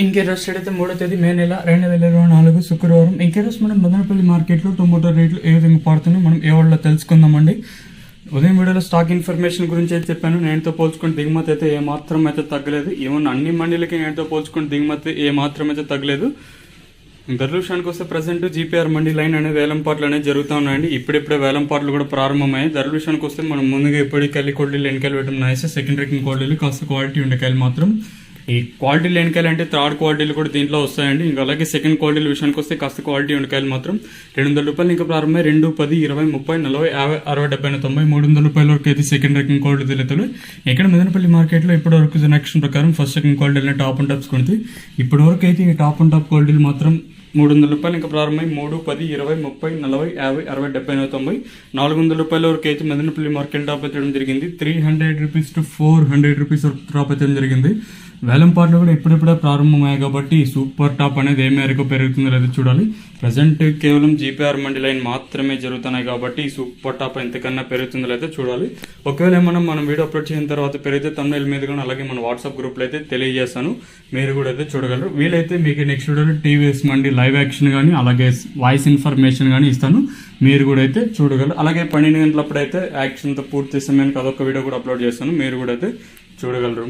ఇంకెరోజు అయితే 3వ తేదీ మే నెల 2024 శుక్రవారం. ఇంకెరోజు మనం మదనపల్లి మార్కెట్లో టొమాటో రేట్లు ఏ విధంగా పడుతున్నాయి మనం ఏ వాళ్ళలో తెలుసుకుందామండి. ఉదయం వీడియోలో స్టాక్ ఇన్ఫర్మేషన్ గురించి అయితే చెప్పాను. నేనుతో పోల్చుకుని దిగుమతి అయితే ఏమాత్రం అయితే తగ్గలేదు. ఈవెన్ అన్ని మండీలకి నేనుతో పోల్చుకుని దిగుమతి ఏమాత్రం అయితే తగ్గలేదు. ధరల విషయానికి వస్తే ప్రజెంట్ జీపీఆర్ మండీ లైన్ అనేది వేలంపాట్లు అనేది జరుగుతూ ఉన్నాయండి. ఇప్పుడిప్పుడే వేలంపాట్లు కూడా ప్రారంభమయ్యాయి. ధరల విషయానికి వస్తే మనం ముందుగా ఇప్పటికెళ్ళి కోళ్ళీలు ఎన్నికలు పెట్టడం నైస్. సెకండ్ రేకింగ్ కోళ్ళీలు కాస్త క్వాలిటీ ఉండకాయలు మాత్రం ఈ క్వాలిటీ లేనికాయలు అంటే థర్డ్ క్వాలిటీలు కూడా దీంట్లో వస్తాయండి. ఇంకా అలాగే సెకండ్ క్వాలిటీల విషయానికి వస్తే కాస్త క్వాలిటీ ఉండకాయలు మాత్రం ₹200 ఇంకా ప్రారంభమై 2, 10, 20, 30, 40, 50, 60, 70, 90, ₹300 వరకు అయితే సెకండ్ రేకింగ్ క్వాలిటీ తెలియదు. ఇక్కడ మదనపల్లి మార్కెట్లో ఇప్పటి వరకు జనరేషన్ ప్రకారం ఫస్ట్ సెకండ్ క్వాలిటీలు టాప్ అండ్ టాప్స్ కొడితే ఇప్పటి వరకు అయితే ఈ టాప్ అండ్ టాప్ క్వాలిటీలు మాత్రం ₹300 ఇంకా ప్రారంభమై 3, 10, 20, 30, 40, 50, 60, 70, 90, ₹400 వరకు అయితే మదనపల్లి మార్కెట్ టాప్ అయితే జరిగింది. ₹300 to ₹400 వరకు డ్రాప్ అయితే జరిగింది. వేలంపాట్లు కూడా ఇప్పుడిప్పుడే ప్రారంభమయ్యాయి కాబట్టి సూపర్ టాప్ అనేది ఏ మేరకు పెరుగుతుందో లేదో చూడాలి. ప్రజెంట్ కేవలం జీపీఆర్ మండీ లైన్ మాత్రమే జరుగుతున్నాయి కాబట్టి సూపర్ టాప్ ఎంతకన్నా పెరుగుతుందో లేదో చూడాలి. ఒకవేళ మనం వీడియో అప్లోడ్ చేసిన తర్వాత పెరిగితే తమిళ మీద కూడా అలాగే మన వాట్సాప్ గ్రూప్లో అయితే తెలియజేస్తాను. మీరు కూడా అయితే చూడగలరు. వీలైతే మీకు నెక్స్ట్ వీడియోలో టీవీఎస్ మండీ లైవ్ యాక్షన్ కానీ అలాగే వాయిస్ ఇన్ఫర్మేషన్ కానీ ఇస్తాను. మీరు కూడా అయితే చూడగలరు. అలాగే 12 గంటలప్పుడు అయితే యాక్షన్తో పూర్తి సమయానికి అదొక వీడియో కూడా అప్లోడ్ చేస్తాను. మీరు కూడా అయితే చూడగలరు.